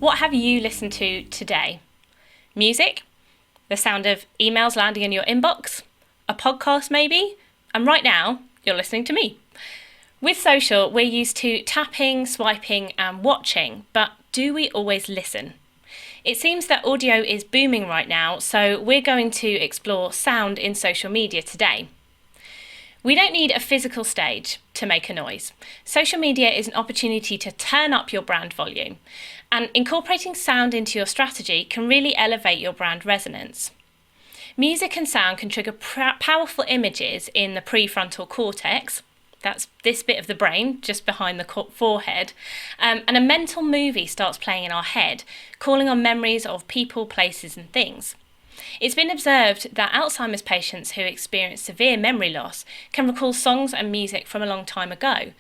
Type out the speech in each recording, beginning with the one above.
What have you listened to today? Music? The sound of emails landing in your inbox? A podcast maybe? And right now, you're listening to me. With social, we're used to tapping, swiping and watching, but do we always listen? It seems that audio is booming right now, so we're going to explore sound in social media today. We don't need a physical stage to make a noise. Social media is an opportunity to turn up your brand volume, and incorporating sound into your strategy can really elevate your brand resonance. Music and sound can trigger powerful images in the prefrontal cortex. That's this bit of the brain just behind the forehead. And a mental movie starts playing in our head, calling on memories of people, places and things. It's been observed that Alzheimer's patients who experience severe memory loss can recall songs and music from a long time ago.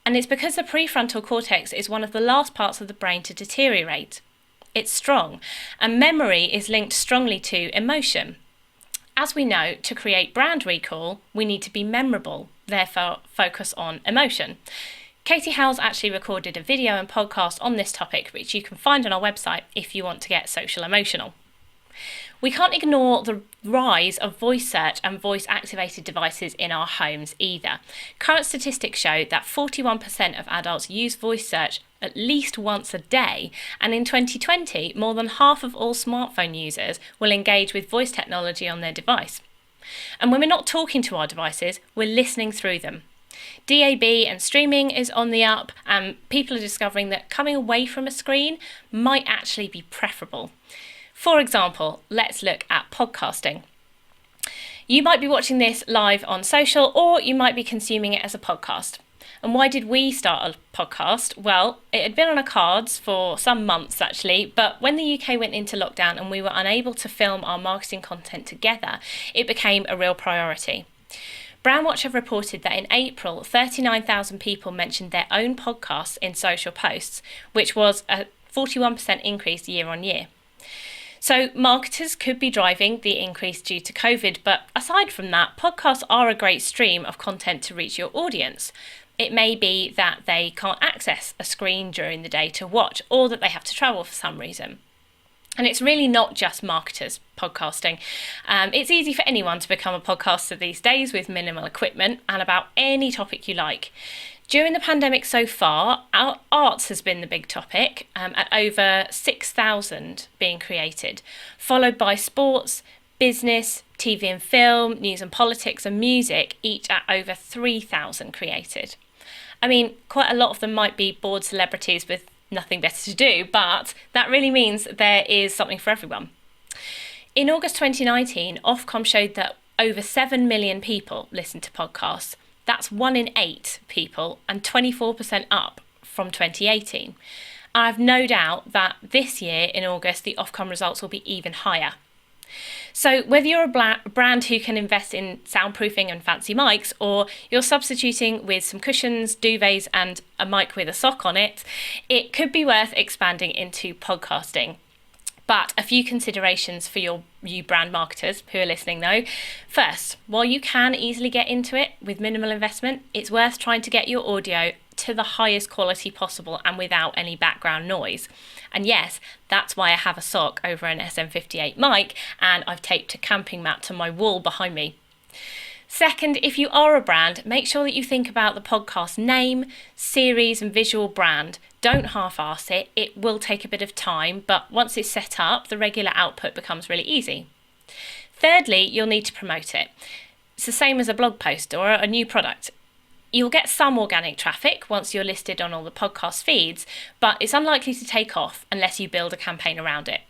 And it's because the prefrontal cortex is one of the last parts of the brain to deteriorate. It's strong, and memory is linked strongly to emotion. As we know, to create brand recall, we need to be memorable, therefore focus on emotion. Katie Howells actually recorded a video and podcast on this topic, which you can find on our website if you want to get social emotional. We can't ignore the rise of voice search and voice-activated devices in our homes either. Current statistics show that 41% of adults use voice search at least once a day, and in 2020, more than half of all smartphone users will engage with voice technology on their device. And when we're not talking to our devices, we're listening through them. DAB and streaming is on the up, and people are discovering that coming away from a screen might actually be preferable. For example, let's look at podcasting. You might be watching this live on social, or you might be consuming it as a podcast. And why did we start a podcast? Well, it had been on our cards for some months actually, but when the UK went into lockdown and we were unable to film our marketing content together, it became a real priority. Brandwatch have reported that in April, 39,000 people mentioned their own podcasts in social posts, which was a 41% increase year on year. So marketers could be driving the increase due to COVID, but aside from that, podcasts are a great stream of content to reach your audience. It may be that they can't access a screen during the day to watch, or that they have to travel for some reason. And it's really not just marketers podcasting. It's easy for anyone to become a podcaster these days with minimal equipment and about any topic you like. During the pandemic so far, our arts has been the big topic, at over 6,000 being created, followed by sports, business, TV and film, news and politics and music, each at over 3,000 created. I mean, quite a lot of them might be bored celebrities with nothing better to do, but that really means there is something for everyone. In August 2019, Ofcom showed that over 7 million people listen to podcasts. That's 1 in 8 people and 24% up from 2018. I have no doubt that this year in August, the Ofcom results will be even higher. So whether you're a brand who can invest in soundproofing and fancy mics, or you're substituting with some cushions, duvets and a mic with a sock on it, it could be worth expanding into podcasting. But a few considerations for you brand marketers who are listening though. First, while you can easily get into it with minimal investment, it's worth trying to get your audio to the highest quality possible and without any background noise. And yes, that's why I have a sock over an SM58 mic and I've taped a camping mat to my wall behind me. Second, if you are a brand, make sure that you think about the podcast name, series and visual brand. Don't half-arse it. It will take a bit of time, but once it's set up, the regular output becomes really easy. Thirdly, you'll need to promote it. It's the same as a blog post or a new product. You'll get some organic traffic once you're listed on all the podcast feeds, but it's unlikely to take off unless you build a campaign around it.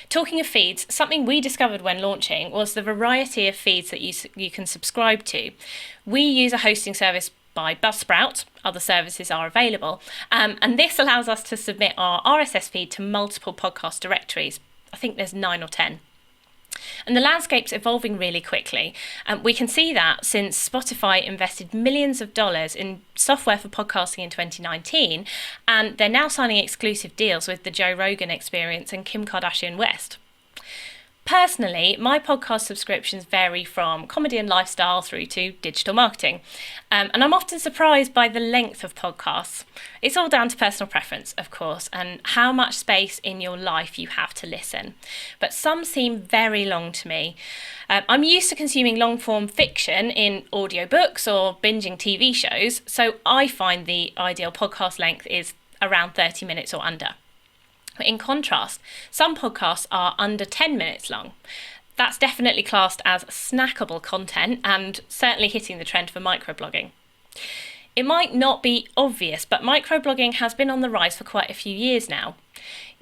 Talking of feeds, something we discovered when launching was the variety of feeds that you can subscribe to. We use a hosting service by Buzzsprout, other services are available, and this allows us to submit our RSS feed to multiple podcast directories. I think there's 9 or 10. And the landscape's evolving really quickly. We can see that since Spotify invested millions of dollars in software for podcasting in 2019, and they're now signing exclusive deals with the Joe Rogan Experience and Kim Kardashian West. Personally, my podcast subscriptions vary from comedy and lifestyle through to digital marketing. And I'm often surprised by the length of podcasts. It's all down to personal preference, of course, and how much space in your life you have to listen. But some seem very long to me. I'm used to consuming long-form fiction in audiobooks or binging TV shows, so I find the ideal podcast length is around 30 minutes or under. In contrast, some podcasts are under 10 minutes long. That's definitely classed as snackable content and certainly hitting the trend for microblogging. It might not be obvious, but microblogging has been on the rise for quite a few years now.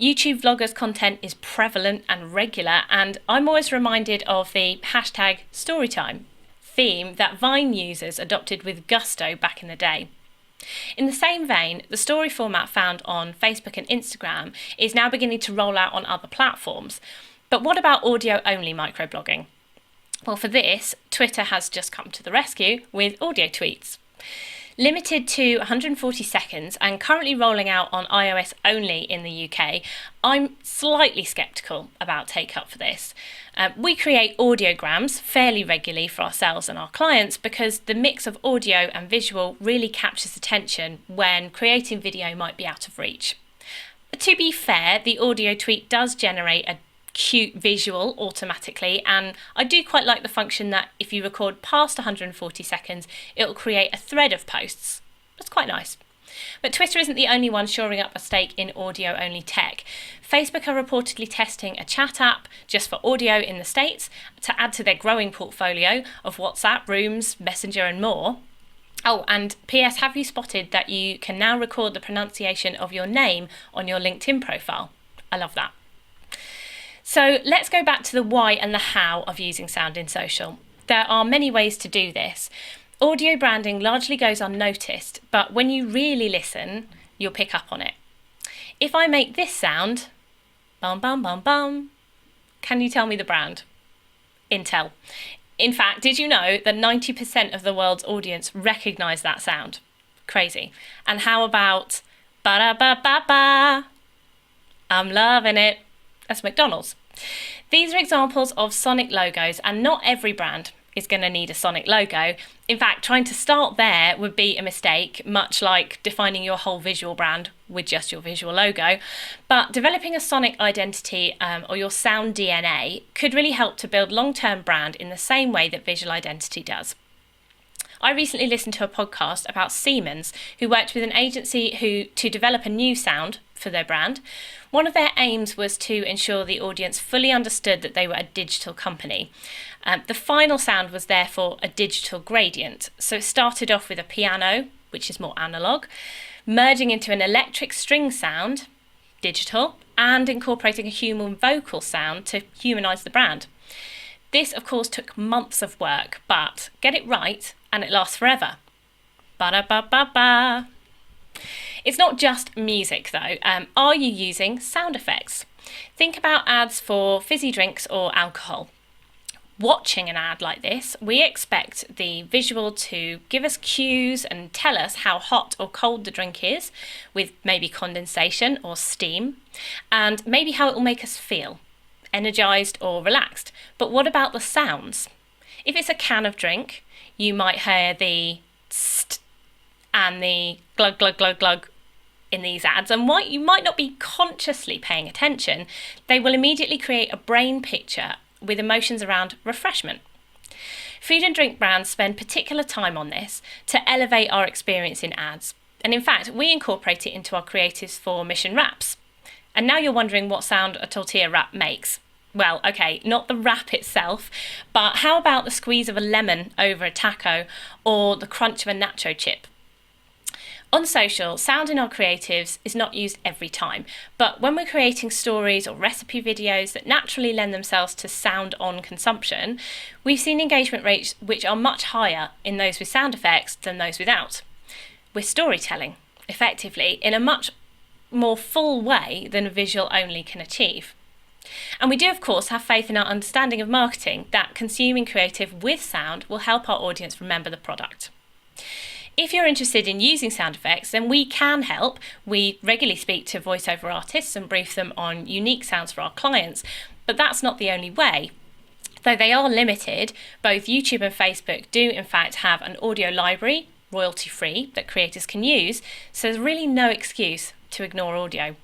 YouTube vloggers' content is prevalent and regular, and I'm always reminded of the hashtag Storytime theme that Vine users adopted with gusto back in the day. In the same vein, the story format found on Facebook and Instagram is now beginning to roll out on other platforms. But what about audio-only microblogging? Well, for this, Twitter has just come to the rescue with audio tweets. Limited to 140 seconds and currently rolling out on iOS only in the UK, I'm slightly sceptical about take-up for this. We create audiograms fairly regularly for ourselves and our clients because the mix of audio and visual really captures attention when creating video might be out of reach. But to be fair, the audio tweet does generate a cute visual automatically, and I do quite like the function that if you record past 140 seconds, it'll create a thread of posts. That's quite nice. But Twitter isn't the only one shoring up a stake in audio-only tech. Facebook are reportedly testing a chat app just for audio in the States to add to their growing portfolio of WhatsApp, Rooms, Messenger and more. Oh, and PS, have you spotted that you can now record the pronunciation of your name on your LinkedIn profile? I love that. So let's go back to the why and the how of using sound in social. There are many ways to do this. Audio branding largely goes unnoticed, but when you really listen, you'll pick up on it. If I make this sound, bum bum bum bum, can you tell me the brand? Intel. In fact, did you know that 90% of the world's audience recognise that sound? Crazy. And how about ba-da-ba-ba-ba? I'm loving it. That's McDonald's. These are examples of sonic logos, and not every brand is going to need a sonic logo. In fact, trying to start there would be a mistake, much like defining your whole visual brand with just your visual logo. But developing a sonic identity or your sound DNA could really help to build long-term brand in the same way that visual identity does. I recently listened to a podcast about Siemens, who worked with an agency to develop a new sound for their brand. One of their aims was to ensure the audience fully understood that they were a digital company. The final sound was therefore a digital gradient. So it started off with a piano, which is more analog, merging into an electric string sound, digital, and incorporating a human vocal sound to humanise the brand. This, of course, took months of work, but get it right and it lasts forever. Ba-da-ba-ba-ba. It's not just music though. Are you using sound effects? Think about ads for fizzy drinks or alcohol. Watching an ad like this, we expect the visual to give us cues and tell us how hot or cold the drink is, with maybe condensation or steam, and maybe how it will make us feel, energised or relaxed. But what about the sounds? If it's a can of drink, you might hear the st and the glug, glug, glug, glug in these ads, and while you might not be consciously paying attention, they will immediately create a brain picture with emotions around refreshment. Food and drink brands spend particular time on this to elevate our experience in ads. And in fact, we incorporate it into our creatives for Mission Wraps. And now you're wondering what sound a tortilla wrap makes. Well, okay, not the wrap itself, but how about the squeeze of a lemon over a taco or the crunch of a nacho chip? On social, sound in our creatives is not used every time, but when we're creating stories or recipe videos that naturally lend themselves to sound-on consumption, we've seen engagement rates which are much higher in those with sound effects than those without. We're storytelling, effectively, in a much more full way than a visual only can achieve. And we do, of course, have faith in our understanding of marketing that consuming creative with sound will help our audience remember the product. If you're interested in using sound effects, then we can help. We regularly speak to voiceover artists and brief them on unique sounds for our clients. But that's not the only way. Though they are limited, both YouTube and Facebook do in fact have an audio library, royalty-free, that creators can use, so there's really no excuse to ignore audio.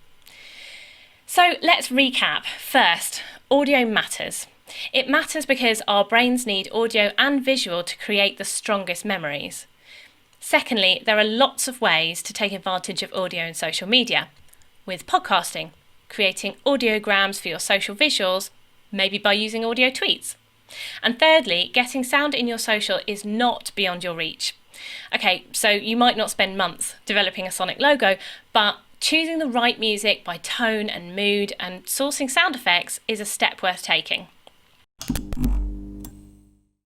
So let's recap. First, audio matters. It matters because our brains need audio and visual to create the strongest memories. Secondly, there are lots of ways to take advantage of audio in social media. With podcasting, creating audiograms for your social visuals, maybe by using audio tweets. And thirdly, getting sound in your social is not beyond your reach. Okay, so you might not spend months developing a sonic logo, but choosing the right music by tone and mood and sourcing sound effects is a step worth taking.